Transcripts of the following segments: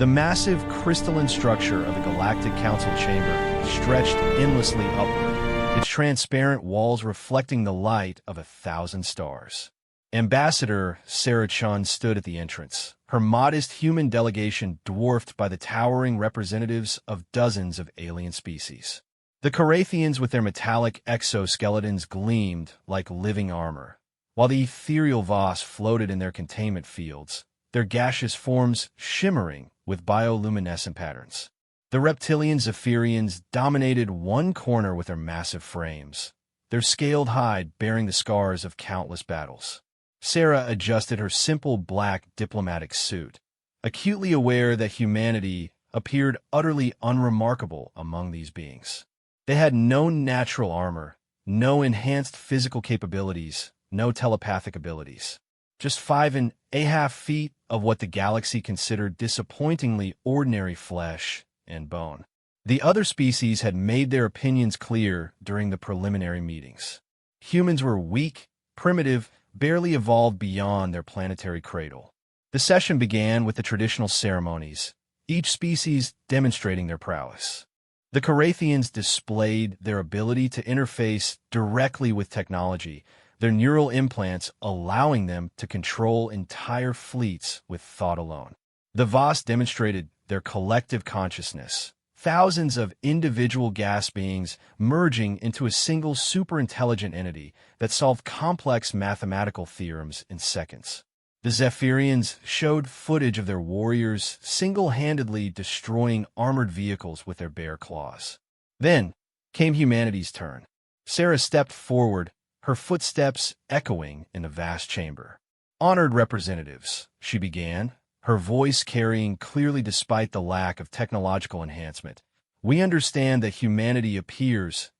The massive crystalline structure of the Galactic Council chamber stretched endlessly upward, its transparent walls reflecting the light of 1,000 stars. Ambassador Sarah Chun stood at the entrance, her modest human delegation dwarfed by the towering representatives of dozens of alien species. The Carathians with their metallic exoskeletons gleamed like living armor, while the ethereal Voss floated in their containment fields, their gaseous forms shimmering with bioluminescent patterns. The reptilian Zephyrians dominated one corner with their massive frames, their scaled hide bearing the scars of countless battles. Sarah adjusted her simple black diplomatic suit, acutely aware that humanity appeared utterly unremarkable among these beings. They had no natural armor, no enhanced physical capabilities, no telepathic abilities. Just 5.5 feet of what the galaxy considered disappointingly ordinary flesh and bone. The other species had made their opinions clear during the preliminary meetings. Humans were weak, primitive, barely evolved beyond their planetary cradle. The session began with the traditional ceremonies, each species demonstrating their prowess. The Carathians displayed their ability to interface directly with technology, their neural implants allowing them to control entire fleets with thought alone. The Voss demonstrated their collective consciousness, thousands of individual gas beings merging into a single superintelligent entity that solved complex mathematical theorems in seconds. The Zephyrians showed footage of their warriors single-handedly destroying armored vehicles with their bare claws. Then came humanity's turn. Sarah stepped forward, her footsteps echoing in the vast chamber. "Honored representatives," she began, her voice carrying clearly despite the lack of technological enhancement. "We understand that humanity appears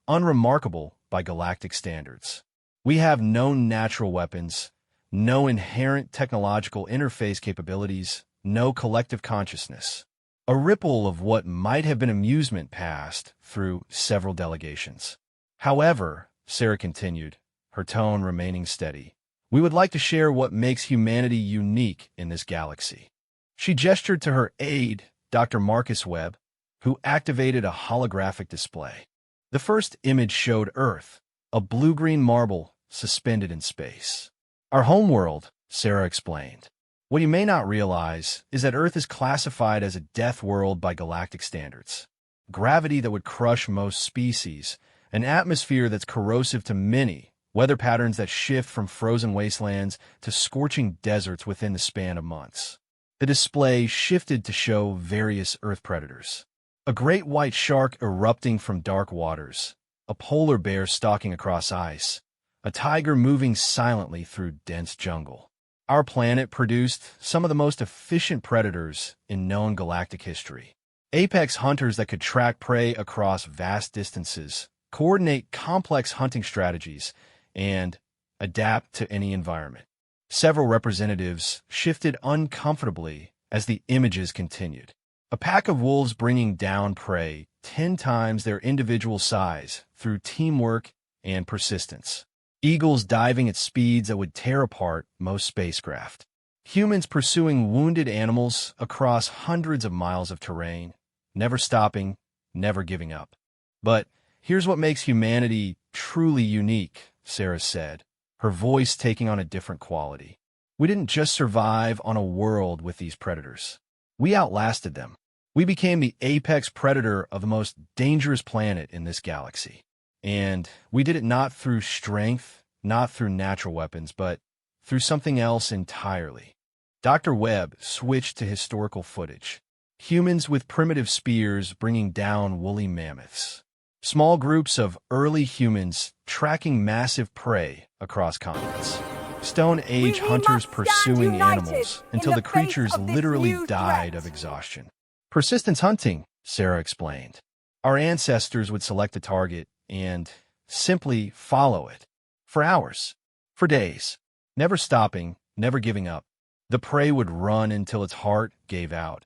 unremarkable by galactic standards. We have no natural weapons, no inherent technological interface capabilities, no collective consciousness." A ripple of what might have been amusement passed through several delegations. "However," Sarah continued, her tone remaining steady, "we would like to share what makes humanity unique in this galaxy." She gestured to her aide, Dr. Marcus Webb, who activated a holographic display. The first image showed Earth, a blue-green marble suspended in space. "Our homeworld," Sarah explained. "What you may not realize is that Earth is classified as a death world by galactic standards. Gravity that would crush most species, an atmosphere that's corrosive to many, weather patterns that shift from frozen wastelands to scorching deserts within the span of months." The display shifted to show various Earth predators. A great white shark erupting from dark waters, a polar bear stalking across ice, a tiger moving silently through dense jungle. Our planet produced some of the most efficient predators in known galactic history. Apex hunters that could track prey across vast distances, coordinate complex hunting strategies, and adapt to any environment. Several representatives shifted uncomfortably as the images continued. A pack of wolves bringing down prey 10 times their individual size through teamwork and persistence. Eagles diving at speeds that would tear apart most spacecraft. Humans pursuing wounded animals across hundreds of miles of terrain, never stopping, never giving up. "But here's what makes humanity truly unique," Sarah said, her voice taking on a different quality. "We didn't just survive on a world with these predators. We outlasted them. We became the apex predator of the most dangerous planet in this galaxy. And we did it not through strength, not through natural weapons, but through something else entirely." Dr. Webb switched to historical footage. Humans with primitive spears bringing down woolly mammoths. Small groups of early humans tracking massive prey across continents. Stone Age hunters pursuing animals until the creatures literally died of exhaustion. "Persistence hunting," Sarah explained. "Our ancestors would select a target and simply follow it. For hours, for days, never stopping, never giving up. The prey would run until its heart gave out,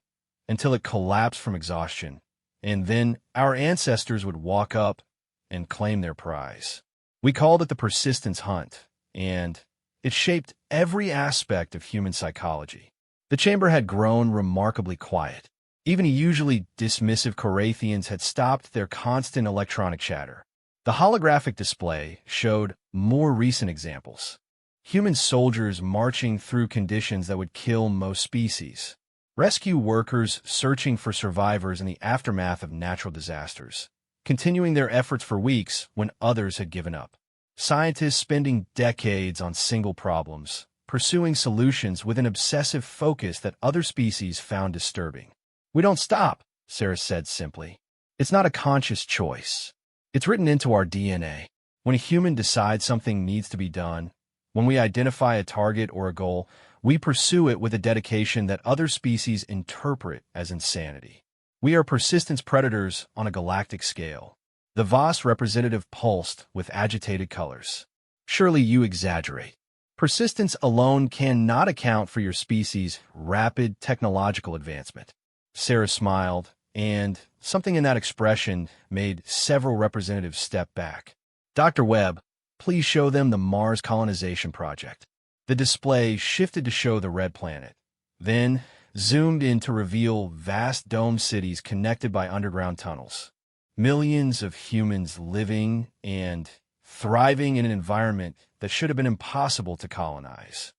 until it collapsed from exhaustion, and then our ancestors would walk up and claim their prize. We called it the persistence hunt, and it shaped every aspect of human psychology. The chamber had grown remarkably quiet. Even usually dismissive Carathians had stopped their constant electronic chatter. The holographic display showed more recent examples. Human soldiers marching through conditions that would kill most species. Rescue workers searching for survivors in the aftermath of natural disasters, continuing their efforts for weeks when others had given up. Scientists spending decades on single problems, pursuing solutions with an obsessive focus that other species found disturbing. "We don't stop," Sarah said simply. "It's not a conscious choice. It's written into our DNA. When a human decides something needs to be done, when we identify a target or a goal, we pursue it with a dedication that other species interpret as insanity. We are persistence predators on a galactic scale." The Voss representative pulsed with agitated colors. "Surely you exaggerate. Persistence alone cannot account for your species' rapid technological advancement." Sarah smiled, and something in that expression made several representatives step back. "Dr. Webb, please show them the Mars colonization project." The display shifted to show the red planet, then zoomed in to reveal vast dome cities connected by underground tunnels. Millions of humans living and thriving in an environment that should have been impossible to colonize.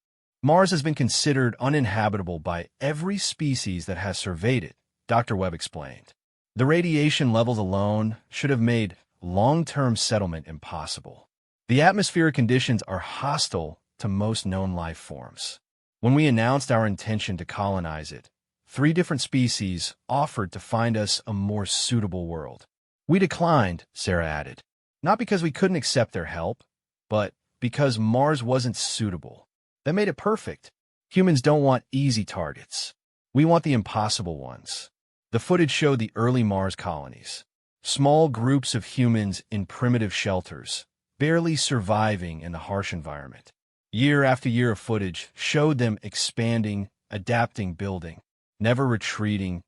Mars has been considered uninhabitable by every species that has surveyed it, Dr. Webb explained. The radiation levels alone should have made long-term settlement impossible. The atmospheric conditions are hostile to most known life forms. When we announced our intention to colonize it, 3 different species offered to find us a more suitable world. We declined, Sarah added, not because we couldn't accept their help, but because Mars wasn't suitable. That made it perfect. Humans don't want easy targets. We want the impossible ones. The footage showed the early Mars colonies. Small groups of humans in primitive shelters, barely surviving in the harsh environment. Year after year of footage showed them expanding, adapting, building, never retreating,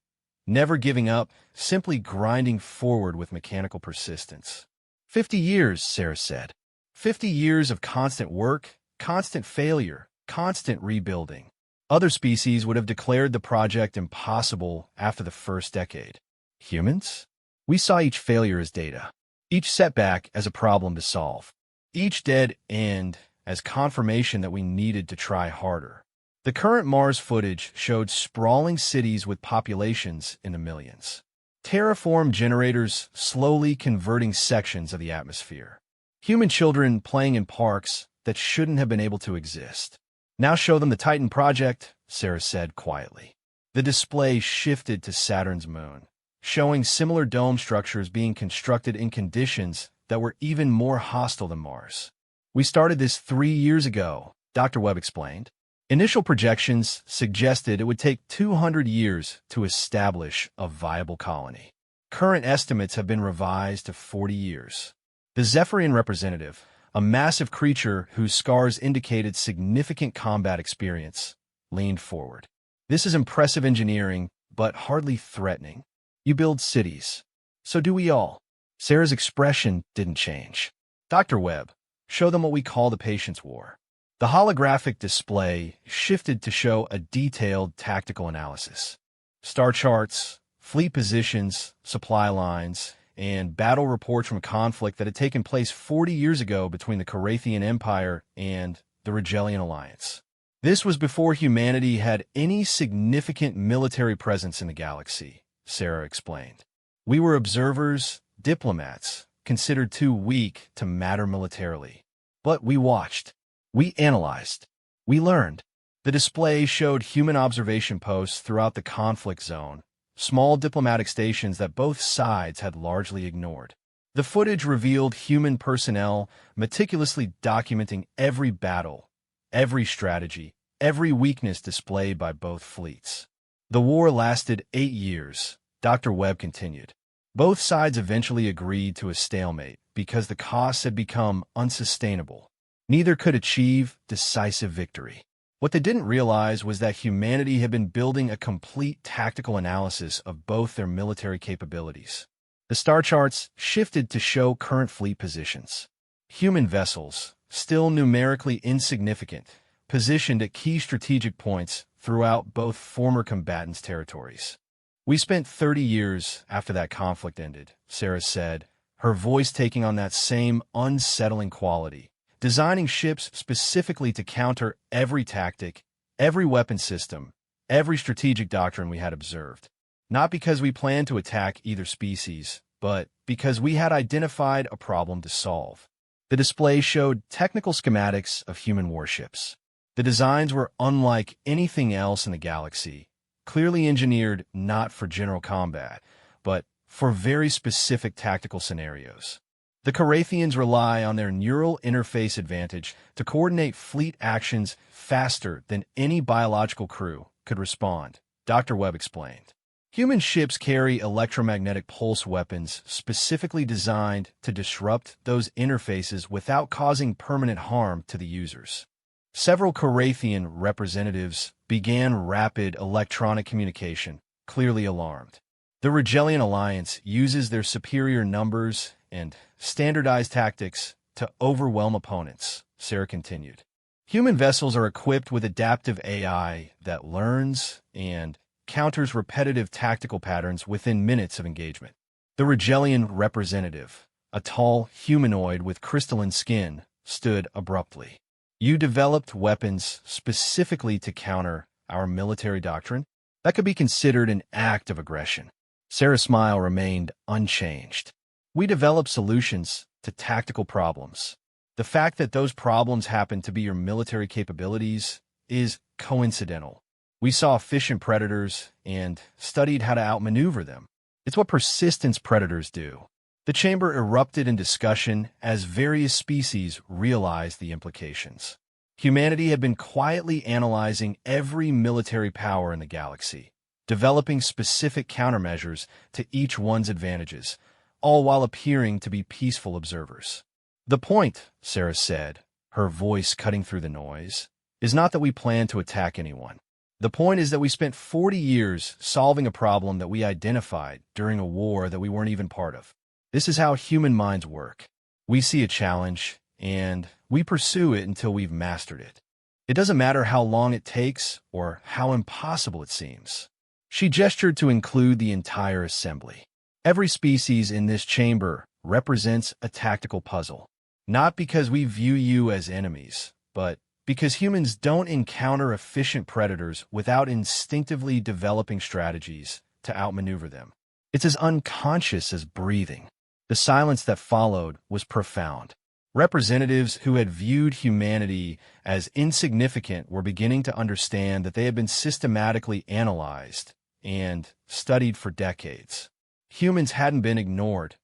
never giving up, simply grinding forward with mechanical persistence. 50 years, Sarah said. 50 years of constant work, constant failure, constant rebuilding. Other species would have declared the project impossible after the first decade. Humans? We saw each failure as data, each setback as a problem to solve, each dead end as confirmation that we needed to try harder. The current Mars footage showed sprawling cities with populations in the millions. Terraform generators slowly converting sections of the atmosphere. Human children playing in parks that shouldn't have been able to exist. "Now show them the Titan project," Sarah said quietly. The display shifted to Saturn's moon, showing similar dome structures being constructed in conditions that were even more hostile than Mars. "We started this 3 years ago," Dr. Webb explained. Initial projections suggested it would take 200 years to establish a viable colony. Current estimates have been revised to 40 years. The Zephyrian representative, a massive creature whose scars indicated significant combat experience, leaned forward. "This is impressive engineering, but hardly threatening. You build cities. So do we all." Sarah's expression didn't change. "Dr. Webb, show them what we call the Patience War." The holographic display shifted to show a detailed tactical analysis. Star charts, fleet positions, supply lines, and battle reports from a conflict that had taken place 40 years ago between the Carathian Empire and the Rigelian Alliance. This was before humanity had any significant military presence in the galaxy, Sarah explained. "We were observers, diplomats, considered too weak to matter militarily. But we watched. We analyzed. We learned." The display showed human observation posts throughout the conflict zone, small diplomatic stations that both sides had largely ignored. The footage revealed human personnel meticulously documenting every battle, every strategy, every weakness displayed by both fleets. The war lasted 8 years, Dr. Webb continued. Both sides eventually agreed to a stalemate because the costs had become unsustainable. Neither could achieve decisive victory. What they didn't realize was that humanity had been building a complete tactical analysis of both their military capabilities. The star charts shifted to show current fleet positions. Human vessels, still numerically insignificant, positioned at key strategic points throughout both former combatants' territories. We spent 30 years after that conflict ended, Sarah said, her voice taking on that same unsettling quality, designing ships specifically to counter every tactic, every weapon system, every strategic doctrine we had observed. Not because we planned to attack either species, but because we had identified a problem to solve. The display showed technical schematics of human warships. The designs were unlike anything else in the galaxy, clearly engineered not for general combat, but for very specific tactical scenarios. The Carathians rely on their neural interface advantage to coordinate fleet actions faster than any biological crew could respond, Dr. Webb explained. Human ships carry electromagnetic pulse weapons specifically designed to disrupt those interfaces without causing permanent harm to the users. Several Carathian representatives began rapid electronic communication, clearly alarmed. The Rigelian Alliance uses their superior numbers and standardized tactics to overwhelm opponents, Sarah continued. Human vessels are equipped with adaptive AI that learns and counters repetitive tactical patterns within minutes of engagement. The Rigelian representative, a tall humanoid with crystalline skin, stood abruptly. You developed weapons specifically to counter our military doctrine? That could be considered an act of aggression. Sarah's smile remained unchanged. We develop solutions to tactical problems. The fact that those problems happen to be your military capabilities is coincidental. We saw efficient predators and studied how to outmaneuver them. It's what persistence predators do. The chamber erupted in discussion as various species realized the implications. Humanity had been quietly analyzing every military power in the galaxy, developing specific countermeasures to each one's advantages, all while appearing to be peaceful observers. The point, Sarah said, her voice cutting through the noise, is not that we plan to attack anyone. The point is that we spent 40 years solving a problem that we identified during a war that we weren't even part of. This is how human minds work. We see a challenge, and we pursue it until we've mastered it. It doesn't matter how long it takes or how impossible it seems. She gestured to include the entire assembly. Every species in this chamber represents a tactical puzzle. Not because we view you as enemies, but because humans don't encounter efficient predators without instinctively developing strategies to outmaneuver them. It's as unconscious as breathing. The silence that followed was profound. Representatives who had viewed humanity as insignificant were beginning to understand that they had been systematically analyzed and studied for decades. Humans hadn't been ignored.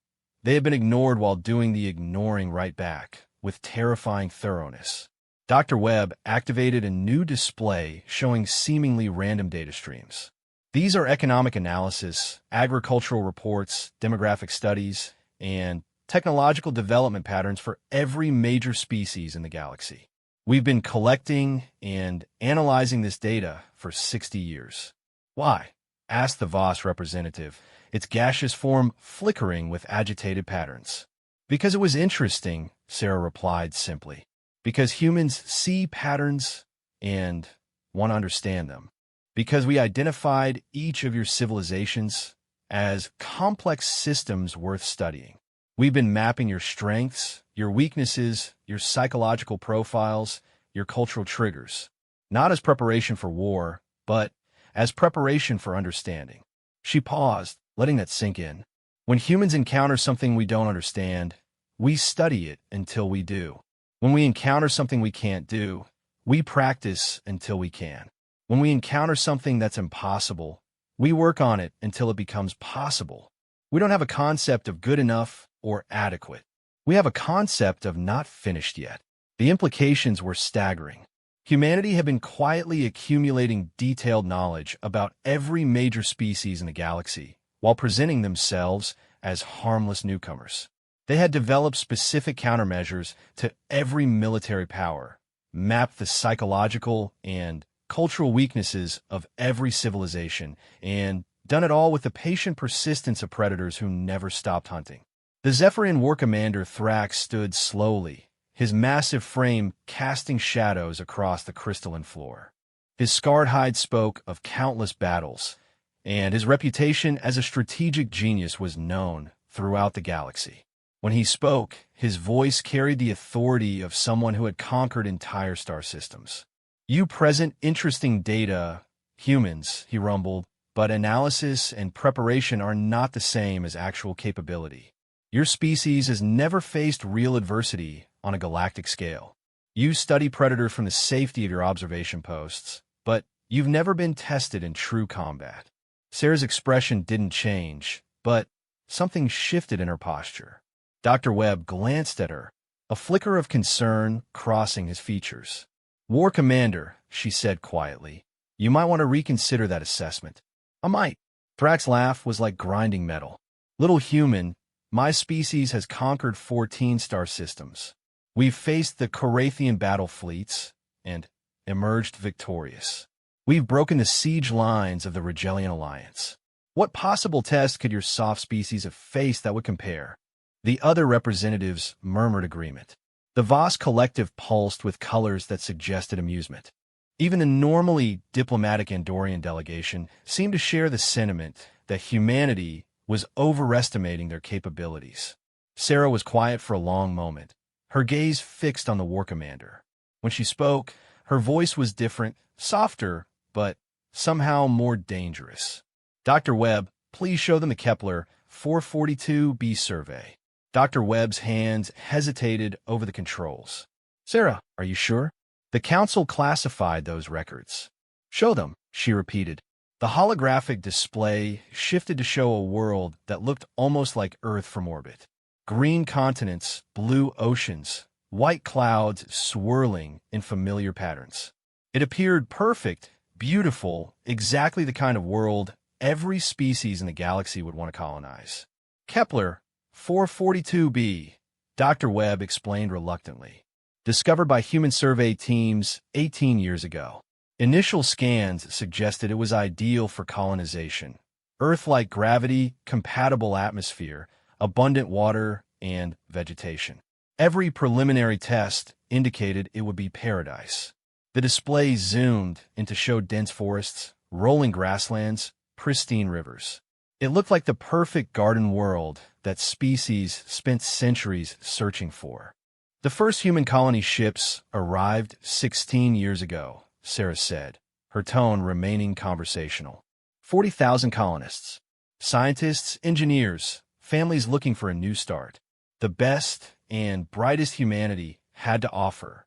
They had been ignored while doing the ignoring right back, with terrifying thoroughness. Dr. Webb activated a new display showing seemingly random data streams. These are economic analysis, agricultural reports, demographic studies, and technological development patterns for every major species in the galaxy. We've been collecting and analyzing this data for 60 years. Why? Asked the Voss representative, its gaseous form flickering with agitated patterns. Because it was interesting, Sarah replied simply. Because humans see patterns and want to understand them. Because we identified each of your civilizations as complex systems worth studying. We've been mapping your strengths, your weaknesses, your psychological profiles, your cultural triggers, not as preparation for war, but as preparation for understanding. She paused, letting that sink in. When humans encounter something we don't understand, we study it until we do. When we encounter something we can't do, we practice until we can. When we encounter something that's impossible, we work on it until it becomes possible. We don't have a concept of good enough or adequate. We have a concept of not finished yet. The implications were staggering. Humanity had been quietly accumulating detailed knowledge about every major species in the galaxy, while presenting themselves as harmless newcomers. They had developed specific countermeasures to every military power, mapped the psychological and cultural weaknesses of every civilization, and done it all with the patient persistence of predators who never stopped hunting. The Zephyrian war commander Thrax stood slowly, his massive frame casting shadows across the crystalline floor. His scarred hide spoke of countless battles, and his reputation as a strategic genius was known throughout the galaxy. When he spoke, his voice carried the authority of someone who had conquered entire star systems. "You present interesting data, humans," he rumbled, "but analysis and preparation are not the same as actual capability. Your species has never faced real adversity on a galactic scale. You study Predator from the safety of your observation posts, but you've never been tested in true combat." Sarah's expression didn't change, but something shifted in her posture. Dr. Webb glanced at her, a flicker of concern crossing his features. "War Commander," she said quietly, "you might want to reconsider that assessment." "I might." Thrax's laugh was like grinding metal. "Little human, my species has conquered 14 star systems. We've faced the Corathian battle fleets and emerged victorious. We've broken the siege lines of the Regellian Alliance. What possible test could your soft species have faced that would compare?" The other representatives murmured agreement. The Voss collective pulsed with colors that suggested amusement. Even the normally diplomatic Andorian delegation seemed to share the sentiment that humanity was overestimating their capabilities. Sarah was quiet for a long moment, her gaze fixed on the War Commander. When she spoke, her voice was different, softer, but somehow more dangerous. "Dr. Webb, please show them the Kepler 442b survey." Dr. Webb's hands hesitated over the controls. "Sarah, are you sure?" "The Council classified those records." "Show them," she repeated. The holographic display shifted to show a world that looked almost like Earth from orbit. Green continents, blue oceans, white clouds swirling in familiar patterns. It appeared perfect, beautiful, exactly the kind of world every species in the galaxy would want to colonize. "Kepler 442b," Dr. Webb explained reluctantly. "Discovered by human survey teams 18 years ago. Initial scans suggested it was ideal for colonization. Earth-like gravity, compatible atmosphere, abundant water, and vegetation. Every preliminary test indicated it would be paradise." The display zoomed in to show dense forests, rolling grasslands, pristine rivers. It looked like the perfect garden world that species spent centuries searching for. "The first human colony ships arrived 16 years ago," Sarah said, her tone remaining conversational. 40,000 colonists. Scientists, engineers, families looking for a new start. The best and brightest humanity had to offer.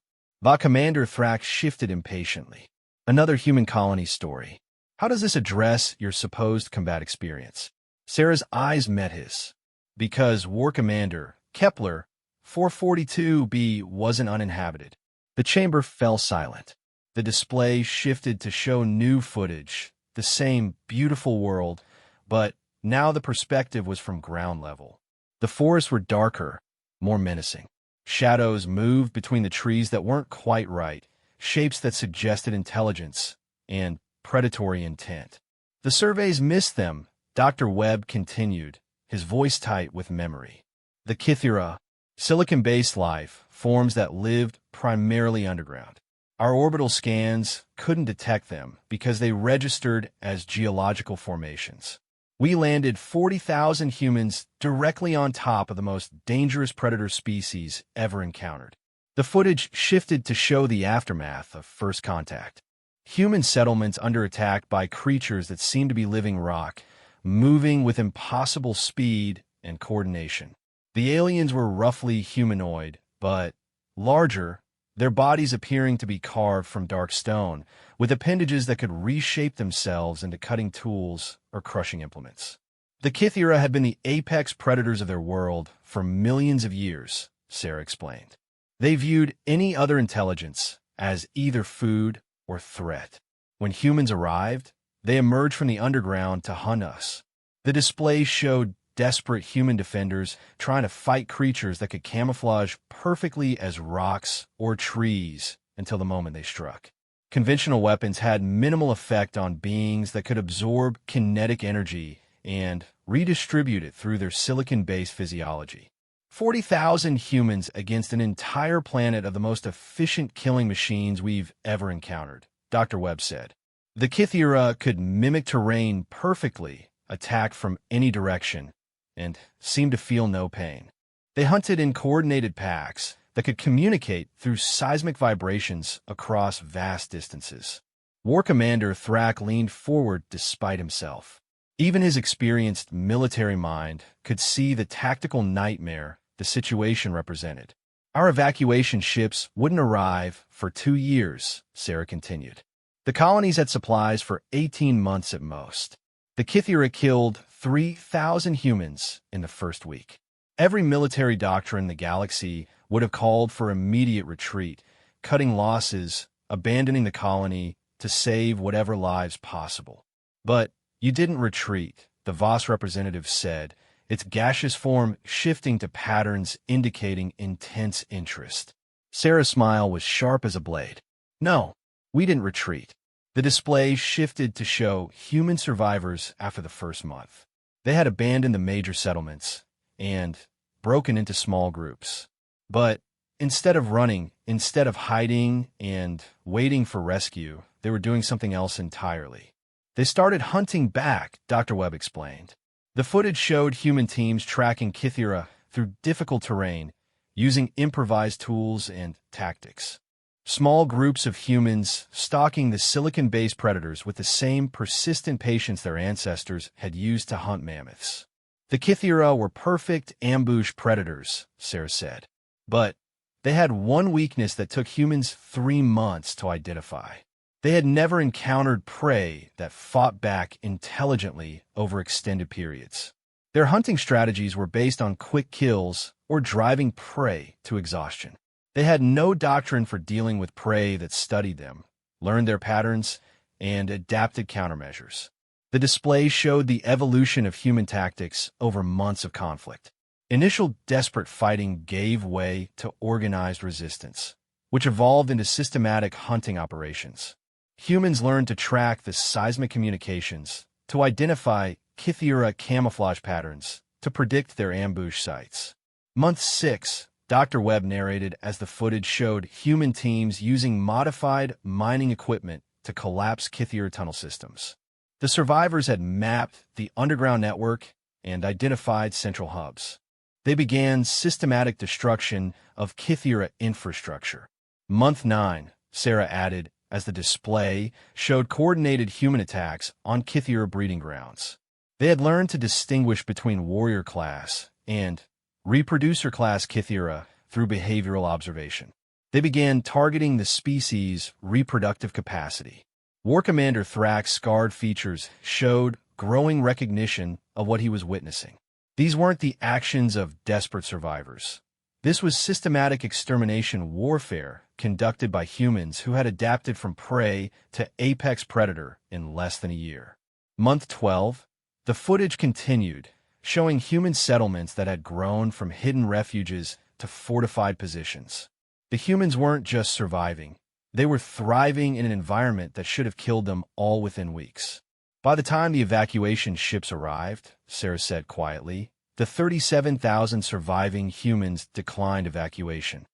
Commander Thrax shifted impatiently. "Another human colony story. How does this address your supposed combat experience?" Sarah's eyes met his. "Because, War Commander, Kepler 442b wasn't uninhabited." The chamber fell silent. The display shifted to show new footage, the same beautiful world, but now the perspective was from ground level. The forests were darker, more menacing. Shadows moved between the trees that weren't quite right, shapes that suggested intelligence and predatory intent. "The surveys missed them," Dr. Webb continued, his voice tight with memory. "The Kythera, silicon-based life, forms that lived primarily underground. Our orbital scans couldn't detect them because they registered as geological formations. We landed 40,000 humans directly on top of the most dangerous predator species ever encountered." The footage shifted to show the aftermath of first contact. Human settlements under attack by creatures that seemed to be living rock, moving with impossible speed and coordination. The aliens were roughly humanoid, but larger, their bodies appearing to be carved from dark stone, with appendages that could reshape themselves into cutting tools or crushing implements. The Kythera had been the apex predators of their world for millions of years, Sarah explained. They viewed any other intelligence as either food or threat. When humans arrived, they emerged from the underground to hunt us. The display showed desperate human defenders trying to fight creatures that could camouflage perfectly as rocks or trees until the moment they struck. Conventional weapons had minimal effect on beings that could absorb kinetic energy and redistribute it through their silicon-based physiology. 40,000 humans against an entire planet of the most efficient killing machines we've ever encountered, Dr. Webb said. The Kythera could mimic terrain perfectly, attack from any direction, and seemed to feel no pain. They hunted in coordinated packs that could communicate through seismic vibrations across vast distances. War Commander Thrak leaned forward despite himself. Even his experienced military mind could see the tactical nightmare the situation represented. Our evacuation ships wouldn't arrive for 2 years, Sarah continued. The colonies had supplies for 18 months at most. The Kythera killed 3,000 humans in the first week. Every military doctrine in the galaxy would have called for immediate retreat, cutting losses, abandoning the colony to save whatever lives possible. But you didn't retreat, the Voss representative said, its gaseous form shifting to patterns indicating intense interest. Sarah's smile was sharp as a blade. No, we didn't retreat. The display shifted to show human survivors after the first month. They had abandoned the major settlements and broken into small groups. But instead of running, instead of hiding and waiting for rescue, they were doing something else entirely. They started hunting back, Dr. Webb explained. The footage showed human teams tracking Kythera through difficult terrain, using improvised tools and tactics. Small groups of humans stalking the silicon-based predators with the same persistent patience their ancestors had used to hunt mammoths. The Kythera were perfect ambush predators, Sarah said. But they had one weakness that took humans 3 months to identify. They had never encountered prey that fought back intelligently over extended periods. Their hunting strategies were based on quick kills or driving prey to exhaustion. They had no doctrine for dealing with prey that studied them, learned their patterns, and adapted countermeasures. The display showed the evolution of human tactics over months of conflict. Initial desperate fighting gave way to organized resistance, which evolved into systematic hunting operations. Humans learned to track the seismic communications, to identify Kythera camouflage patterns, to predict their ambush sites. Month 6, Dr. Webb narrated as the footage showed human teams using modified mining equipment to collapse Kythera tunnel systems. The survivors had mapped the underground network and identified central hubs. They began systematic destruction of Kythera infrastructure. Month 9, Sarah added, as the display showed coordinated human attacks on Kythera breeding grounds. They had learned to distinguish between warrior class and reproducer class Kythera through behavioral observation. They began targeting the species' reproductive capacity. War Commander Thrak's scarred features showed growing recognition of what he was witnessing. These weren't the actions of desperate survivors. This was systematic extermination warfare conducted by humans who had adapted from prey to apex predator in less than a year. Month 12, the footage continued, showing human settlements that had grown from hidden refuges to fortified positions. The humans weren't just surviving. They were thriving in an environment that should have killed them all within weeks. By the time the evacuation ships arrived, Sarah said quietly, the 37,000 surviving humans declined evacuation.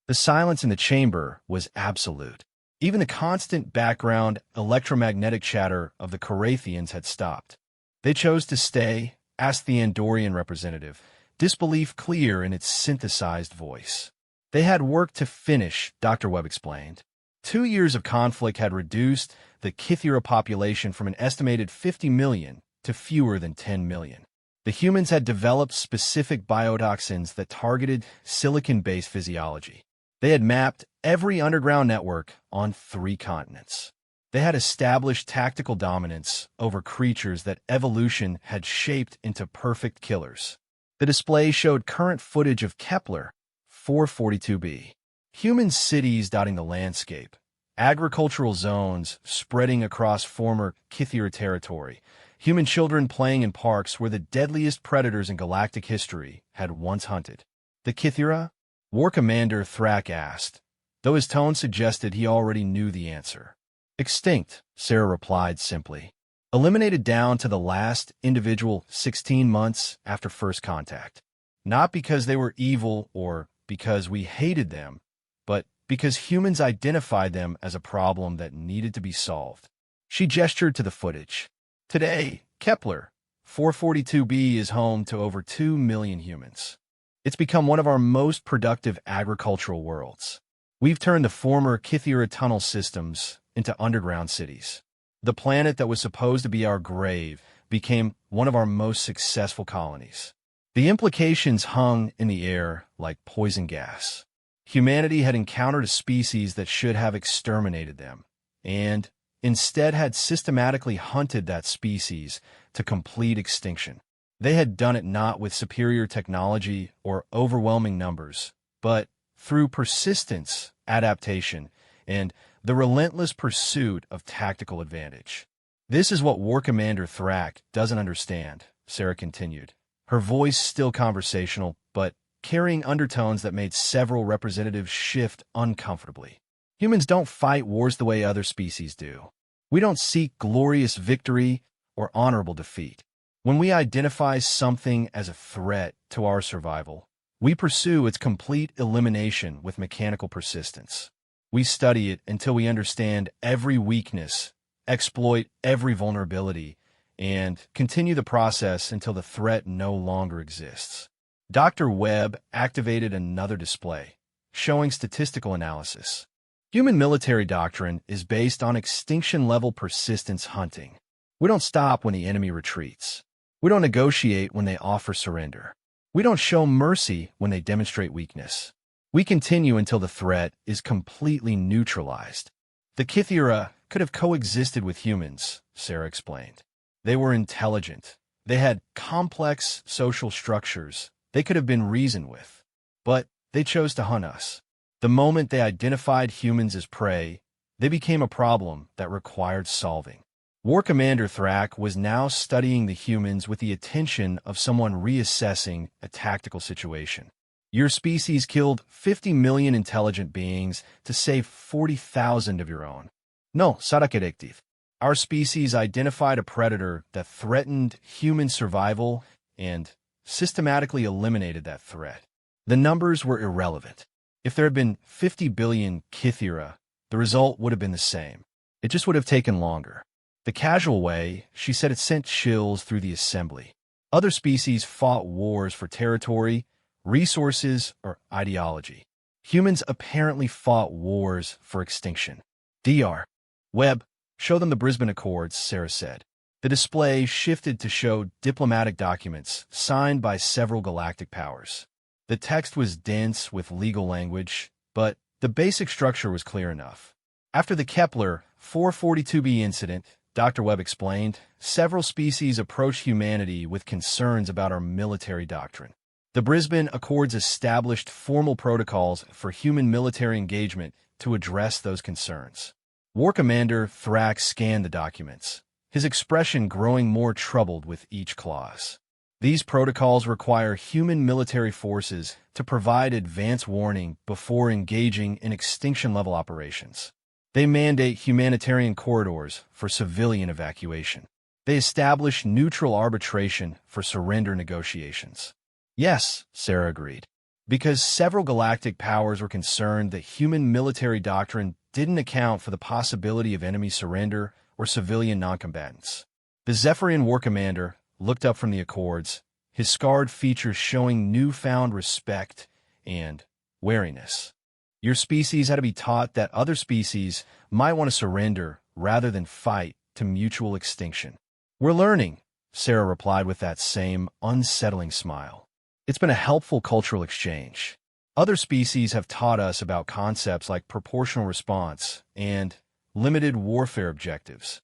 The silence in the chamber was absolute. Even the constant background electromagnetic chatter of the Carathians had stopped. They chose to stay, asked the Andorian representative, disbelief clear in its synthesized voice. They had work to finish, Dr. Webb explained. 2 years of conflict had reduced the Kythera population from an estimated 50 million to fewer than 10 million. The humans had developed specific biotoxins that targeted silicon-based physiology. They had mapped every underground network on 3 continents. They had established tactical dominance over creatures that evolution had shaped into perfect killers. The display showed current footage of Kepler 442b. Human cities dotting the landscape, agricultural zones spreading across former Kythera territory, human children playing in parks where the deadliest predators in galactic history had once hunted. The Kythera? War Commander Thrak asked, though his tone suggested he already knew the answer. Extinct, Sarah replied simply. Eliminated down to the last individual 16 months after first contact. Not because they were evil or because we hated them, but because humans identified them as a problem that needed to be solved. She gestured to the footage. Today, Kepler 442b is home to over 2 million humans. It's become one of our most productive agricultural worlds. We've turned the former Kythera tunnel systems into underground cities. The planet that was supposed to be our grave became one of our most successful colonies. The implications hung in the air like poison gas. Humanity had encountered a species that should have exterminated them, and instead had systematically hunted that species to complete extinction. They had done it not with superior technology or overwhelming numbers, but through persistence, adaptation, and the relentless pursuit of tactical advantage. This is what War Commander Thrak doesn't understand, Sarah continued, her voice still conversational, but carrying undertones that made several representatives shift uncomfortably. Humans don't fight wars the way other species do. We don't seek glorious victory or honorable defeat. When we identify something as a threat to our survival, we pursue its complete elimination with mechanical persistence. We study it until we understand every weakness, exploit every vulnerability, and continue the process until the threat no longer exists. Dr. Webb activated another display, showing statistical analysis. Human military doctrine is based on extinction-level persistence hunting. We don't stop when the enemy retreats. We don't negotiate when they offer surrender. We don't show mercy when they demonstrate weakness. We continue until the threat is completely neutralized. The Kythera could have coexisted with humans, Sarah explained. They were intelligent. They had complex social structures. They could have been reasoned with. But they chose to hunt us. The moment they identified humans as prey, they became a problem that required solving. War Commander Thrak was now studying the humans with the attention of someone reassessing a tactical situation. Your species killed 50 million intelligent beings to save 40,000 of your own. No, Sarakerektiv. Our species identified a predator that threatened human survival and systematically eliminated that threat. The numbers were irrelevant. If there had been 50 billion Kythera, the result would have been the same. It just would have taken longer. The casual way, she said, it sent chills through the assembly. Other species fought wars for territory, resources, or ideology. Humans apparently fought wars for extinction. Dr. Webb, show them the Brisbane Accords, Sarah said. The display shifted to show diplomatic documents signed by several galactic powers. The text was dense with legal language, but the basic structure was clear enough. After the Kepler 442b incident, Dr. Webb explained, several species approached humanity with concerns about our military doctrine. The Brisbane Accords established formal protocols for human military engagement to address those concerns. War Commander Thrak scanned the documents, his expression growing more troubled with each clause. These protocols require human military forces to provide advance warning before engaging in extinction-level operations. They mandate humanitarian corridors for civilian evacuation. They establish neutral arbitration for surrender negotiations. Yes, Sarah agreed, because several galactic powers were concerned that human military doctrine didn't account for the possibility of enemy surrender or civilian noncombatants. The Zephyrian War Commander looked up from the Accords, his scarred features showing newfound respect and wariness. Your species had to be taught that other species might want to surrender rather than fight to mutual extinction. We're learning, Sarah replied with that same unsettling smile. It's been a helpful cultural exchange. Other species have taught us about concepts like proportional response and limited warfare objectives.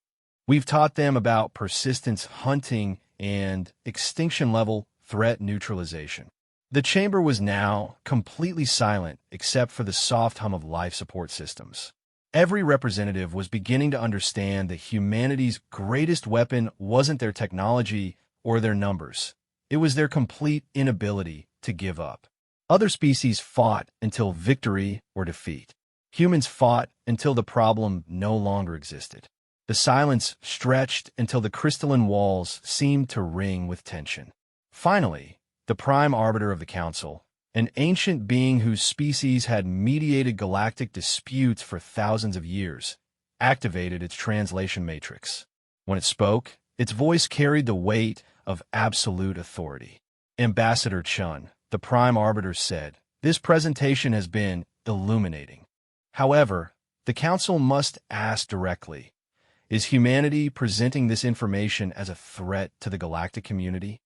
We've taught them about persistence hunting and extinction-level threat neutralization. The chamber was now completely silent except for the soft hum of life support systems. Every representative was beginning to understand that humanity's greatest weapon wasn't their technology or their numbers. It was their complete inability to give up. Other species fought until victory or defeat. Humans fought until the problem no longer existed. The silence stretched until the crystalline walls seemed to ring with tension. Finally, the prime arbiter of the council, an ancient being whose species had mediated galactic disputes for thousands of years, activated its translation matrix. When it spoke, its voice carried the weight of absolute authority. Ambassador Chun, the Prime Arbiter, said, "This presentation has been illuminating. However, the Council must ask directly, is humanity presenting this information as a threat to the galactic community?"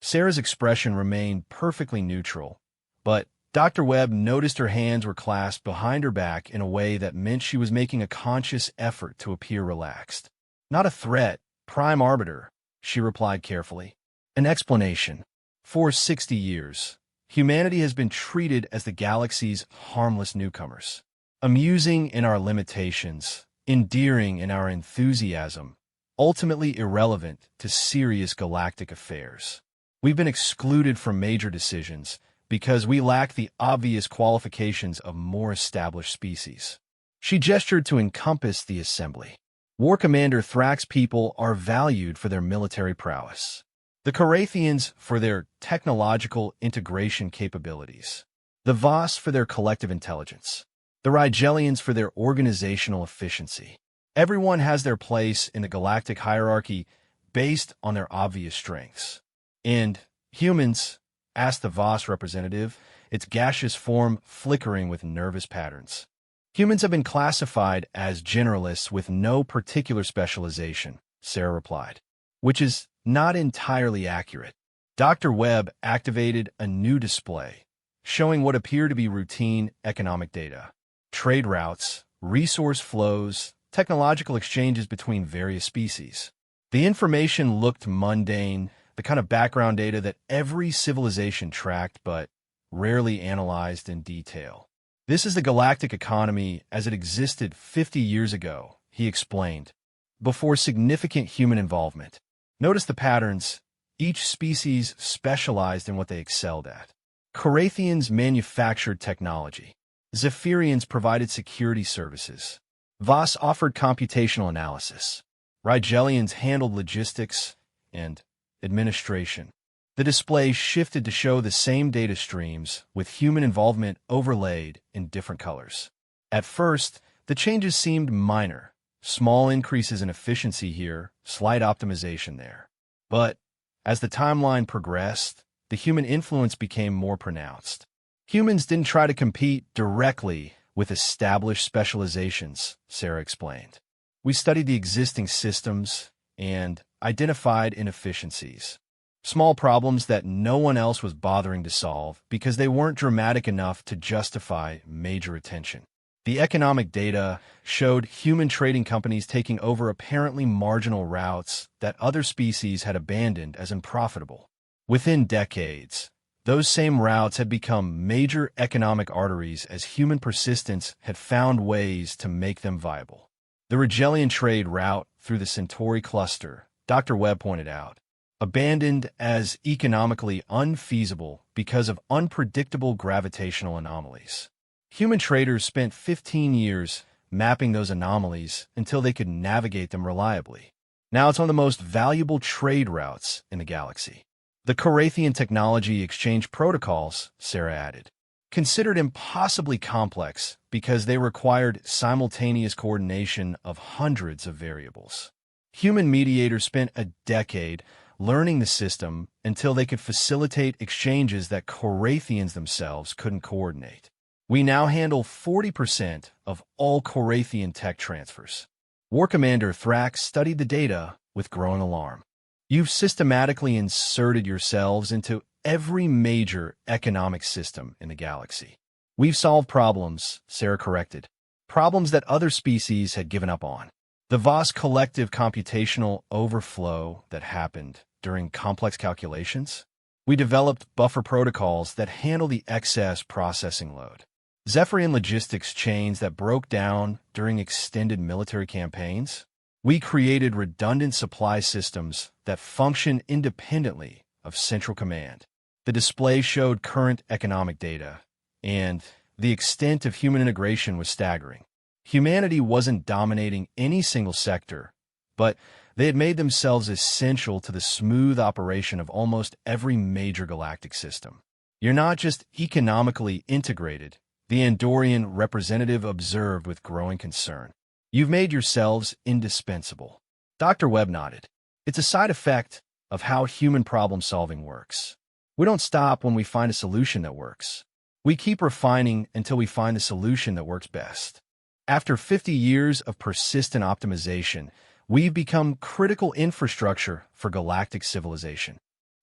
Sarah's expression remained perfectly neutral, but Dr. Webb noticed her hands were clasped behind her back in a way that meant she was making a conscious effort to appear relaxed. "Not a threat, Prime Arbiter," she replied carefully. "An explanation. For 60 years, humanity has been treated as the galaxy's harmless newcomers, amusing in our limitations, endearing in our enthusiasm, ultimately irrelevant to serious galactic affairs. We've been excluded from major decisions because we lack the obvious qualifications of more established species." She gestured to encompass the assembly. War Commander Thrax's people are valued for their military prowess, the Carathians for their technological integration capabilities, the Voss for their collective intelligence, the Rigelians for their organizational efficiency. Everyone has their place in the galactic hierarchy based on their obvious strengths. "And humans?" asked the Voss representative, its gaseous form flickering with nervous patterns. "Humans have been classified as generalists with no particular specialization," Sarah replied, "which is not entirely accurate." Dr. Webb activated a new display, showing what appeared to be routine economic data: trade routes, resource flows, technological exchanges between various species. The information looked mundane, the kind of background data that every civilization tracked but rarely analyzed in detail. "This is the galactic economy as it existed 50 years ago," he explained, "before significant human involvement. Notice the patterns. Each species specialized in what they excelled at. Carathians manufactured technology. Zephyrians provided security services. Voss offered computational analysis. Rigelians handled logistics and administration." The display shifted to show the same data streams, with human involvement overlaid in different colors. At first, the changes seemed minor. Small increases in efficiency here, slight optimization there. But as the timeline progressed, the human influence became more pronounced. Humans didn't try to compete directly with established specializations, Sarah explained. "We studied the existing systems and identified inefficiencies. Small problems that no one else was bothering to solve because they weren't dramatic enough to justify major attention. The economic data showed human trading companies taking over apparently marginal routes that other species had abandoned as unprofitable. Within decades, those same routes had become major economic arteries as human persistence had found ways to make them viable. The Rigelian trade route through the Centauri cluster, Dr. Webb pointed out, abandoned as economically unfeasible because of unpredictable gravitational anomalies. Human traders spent 15 years mapping those anomalies until they could navigate them reliably. Now it's one of the most valuable trade routes in the galaxy. The Carathian technology exchange protocols," Sarah added, "considered impossibly complex because they required simultaneous coordination of hundreds of variables. Human mediators spent a decade learning the system until they could facilitate exchanges that Carathians themselves couldn't coordinate. We now handle 40% of all Carathian tech transfers." War Commander Thrax studied the data with growing alarm. "You've systematically inserted yourselves into every major economic system in the galaxy." "We've solved problems," Sarah corrected. "Problems that other species had given up on. The Voss collective computational overflow that happened during complex calculations. We developed buffer protocols that handle the excess processing load. Zephyrian logistics chains that broke down during extended military campaigns. We created redundant supply systems that function independently of central command." The display showed current economic data, and the extent of human integration was staggering. Humanity wasn't dominating any single sector, but they had made themselves essential to the smooth operation of almost every major galactic system. You're not just economically integrated, the Andorian representative observed with growing concern. You've made yourselves indispensable. Dr. Webb nodded. It's a side effect of how human problem-solving works. We don't stop when we find a solution that works. We keep refining until we find the solution that works best. After 50 years of persistent optimization, we've become critical infrastructure for galactic civilization.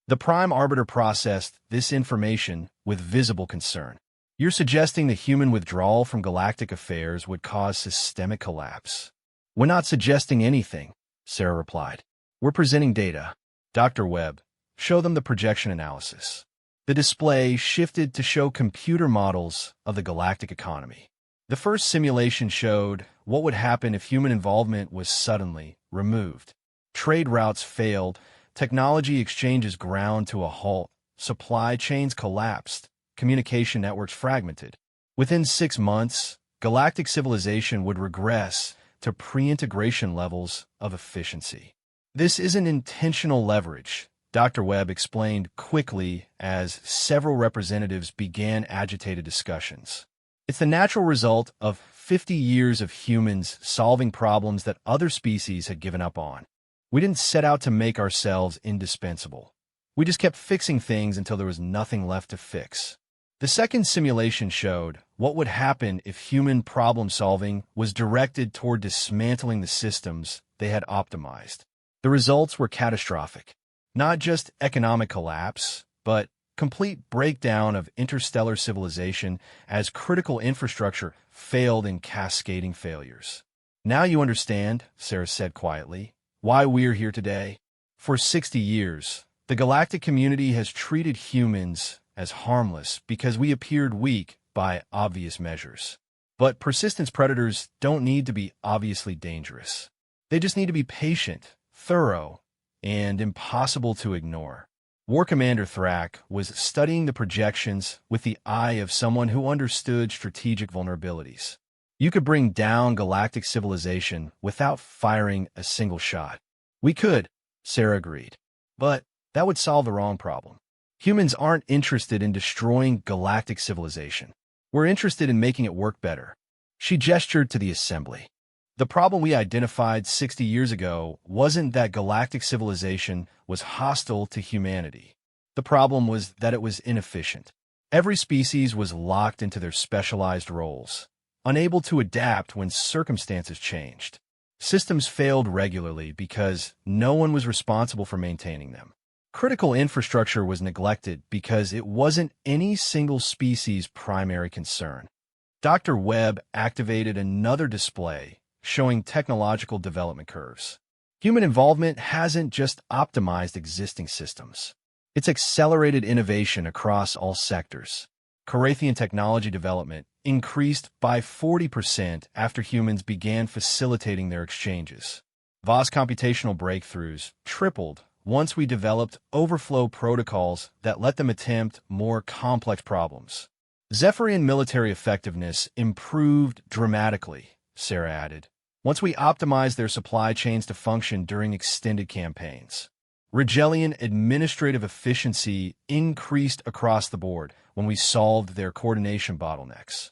The Prime Arbiter processed this information with visible concern. You're suggesting the human withdrawal from galactic affairs would cause systemic collapse. We're not suggesting anything, Sarah replied. We're presenting data. Dr. Webb, show them the projection analysis. The display shifted to show computer models of the galactic economy. The first simulation showed what would happen if human involvement was suddenly removed. Trade routes failed, technology exchanges ground to a halt, supply chains collapsed, communication networks fragmented. Within 6 months, galactic civilization would regress to pre-integration levels of efficiency. This isn't intentional leverage, Dr. Webb explained quickly as several representatives began agitated discussions. It's the natural result of 50 years of humans solving problems that other species had given up on. We didn't set out to make ourselves indispensable. We just kept fixing things until there was nothing left to fix. The second simulation showed what would happen if human problem-solving was directed toward dismantling the systems they had optimized. The results were catastrophic. Not just economic collapse, but complete breakdown of interstellar civilization as critical infrastructure failed in cascading failures. Now you understand, Sarah said quietly, why we're here today. For 60 years, the galactic community has treated humans as harmless because we appeared weak by obvious measures. But persistence predators don't need to be obviously dangerous. They just need to be patient, thorough, and impossible to ignore. War Commander Thrak was studying the projections with the eye of someone who understood strategic vulnerabilities. You could bring down galactic civilization without firing a single shot. We could, Sarah agreed. But that would solve the wrong problem. Humans aren't interested in destroying galactic civilization. We're interested in making it work better. She gestured to the assembly. The problem we identified 60 years ago wasn't that galactic civilization was hostile to humanity. The problem was that it was inefficient. Every species was locked into their specialized roles, unable to adapt when circumstances changed. Systems failed regularly because no one was responsible for maintaining them. Critical infrastructure was neglected because it wasn't any single species' primary concern. Dr. Webb activated another display showing technological development curves. Human involvement hasn't just optimized existing systems. It's accelerated innovation across all sectors. Carathian technology development increased by 40% after humans began facilitating their exchanges. VOS computational breakthroughs tripled once we developed overflow protocols that let them attempt more complex problems. Zephyrian military effectiveness improved dramatically, Sarah added, once we optimized their supply chains to function during extended campaigns. Rigelian administrative efficiency increased across the board when we solved their coordination bottlenecks.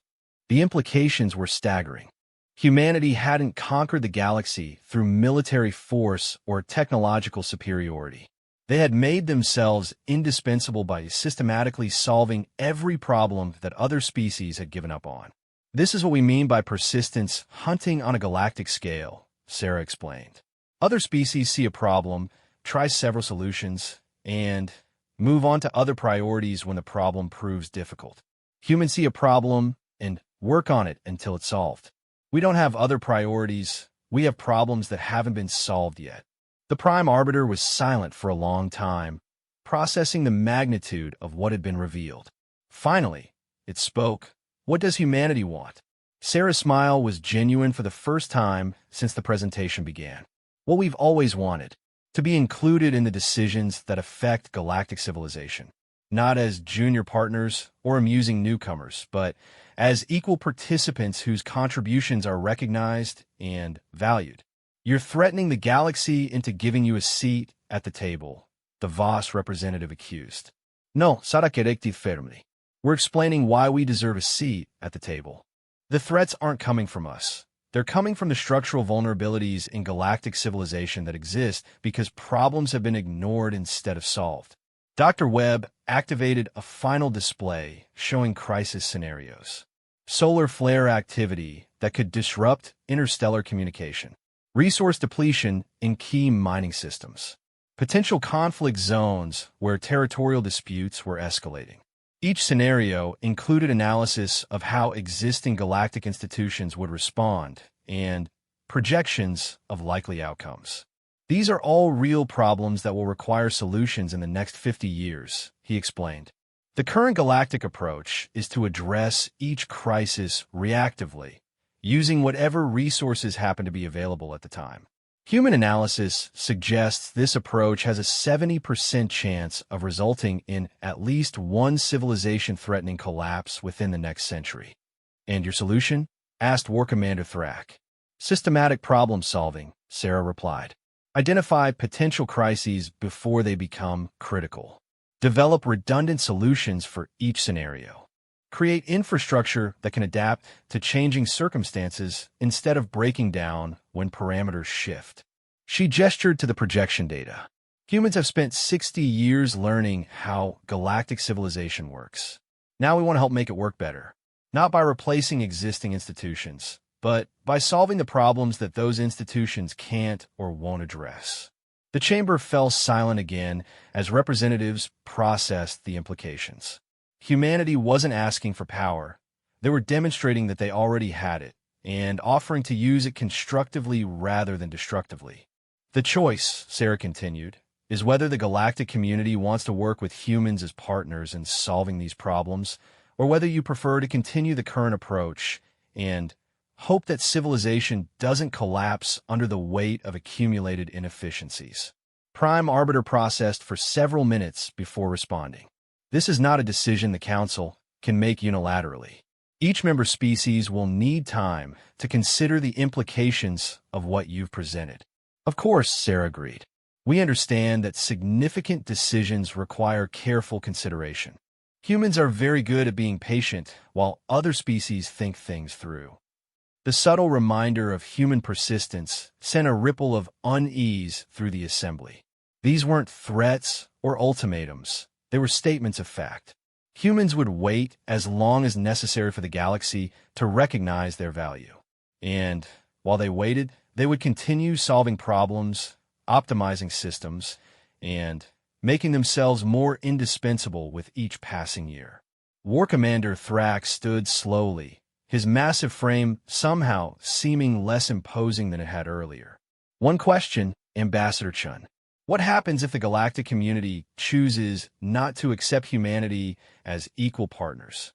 The implications were staggering. Humanity hadn't conquered the galaxy through military force or technological superiority. They had made themselves indispensable by systematically solving every problem that other species had given up on. This is what we mean by persistence hunting on a galactic scale, Sarah explained. Other species see a problem, try several solutions, and move on to other priorities when the problem proves difficult. Humans see a problem and work on it until it's solved. We don't have other priorities. We have problems that haven't been solved yet. The Prime Arbiter was silent for a long time, processing the magnitude of what had been revealed. Finally, it spoke. What does humanity want? Sarah's smile was genuine for the first time since the presentation began. What we've always wanted, to be included in the decisions that affect galactic civilization. Not as junior partners or amusing newcomers, but as equal participants whose contributions are recognized and valued. You're threatening the galaxy into giving you a seat at the table, the VOS representative accused. No, sarà correcti fermi. We're explaining why we deserve a seat at the table. The threats aren't coming from us. They're coming from the structural vulnerabilities in galactic civilization that exist because problems have been ignored instead of solved. Dr. Webb activated a final display showing crisis scenarios. Solar flare activity that could disrupt interstellar communication. Resource depletion in key mining systems. Potential conflict zones where territorial disputes were escalating. Each scenario included analysis of how existing galactic institutions would respond and projections of likely outcomes. These are all real problems that will require solutions in the next 50 years, he explained. The current galactic approach is to address each crisis reactively, using whatever resources happen to be available at the time. Human analysis suggests this approach has a 70% chance of resulting in at least one civilization-threatening collapse within the next century. And your solution? Asked War Commander Thrak. Systematic problem solving, Sarah replied. Identify potential crises before they become critical. Develop redundant solutions for each scenario. Create infrastructure that can adapt to changing circumstances instead of breaking down when parameters shift. She gestured to the projection data. Humans have spent 60 years learning how galactic civilization works. Now we want to help make it work better. Not by replacing existing institutions, but by solving the problems that those institutions can't or won't address. The chamber fell silent again as representatives processed the implications. Humanity wasn't asking for power. They were demonstrating that they already had it, and offering to use it constructively rather than destructively. The choice, Sarah continued, is whether the galactic community wants to work with humans as partners in solving these problems, or whether you prefer to continue the current approach and hope that civilization doesn't collapse under the weight of accumulated inefficiencies. Prime Arbiter processed for several minutes before responding. This is not a decision the Council can make unilaterally. Each member species will need time to consider the implications of what you've presented. Of course, Sarah agreed. We understand that significant decisions require careful consideration. Humans are very good at being patient while other species think things through. The subtle reminder of human persistence sent a ripple of unease through the assembly. These weren't threats or ultimatums. They were statements of fact. Humans would wait as long as necessary for the galaxy to recognize their value. And while they waited, they would continue solving problems, optimizing systems, and making themselves more indispensable with each passing year. War Commander Thrak stood slowly, his massive frame somehow seeming less imposing than it had earlier. One question, Ambassador Chun. What happens if the galactic community chooses not to accept humanity as equal partners?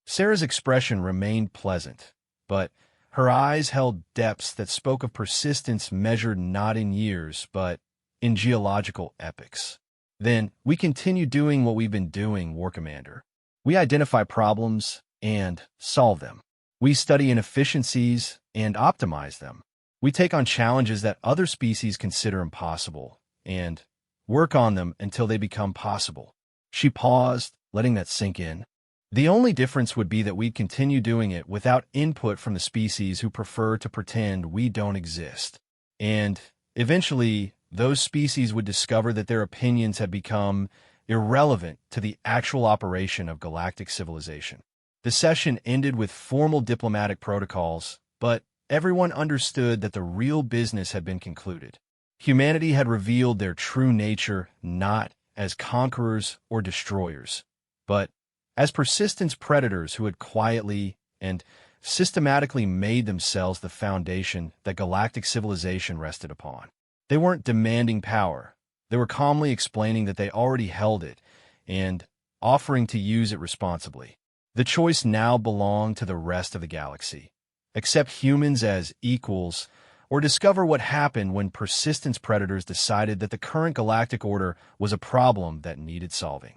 Sarah's expression remained pleasant, but her eyes held depths that spoke of persistence measured not in years, but in geological epochs. Then, we continue doing what we've been doing, War Commander. We identify problems and solve them. We study inefficiencies and optimize them. We take on challenges that other species consider impossible and work on them until they become possible. She paused, letting that sink in. The only difference would be that we'd continue doing it without input from the species who prefer to pretend we don't exist. And eventually, those species would discover that their opinions had become irrelevant to the actual operation of galactic civilization. The session ended with formal diplomatic protocols, but everyone understood that the real business had been concluded. Humanity had revealed their true nature not as conquerors or destroyers, but as persistent predators who had quietly and systematically made themselves the foundation that galactic civilization rested upon. They weren't demanding power. They were calmly explaining that they already held it and offering to use it responsibly. The choice now belonged to the rest of the galaxy. Accept humans as equals, or discover what happened when persistence predators decided that the current galactic order was a problem that needed solving.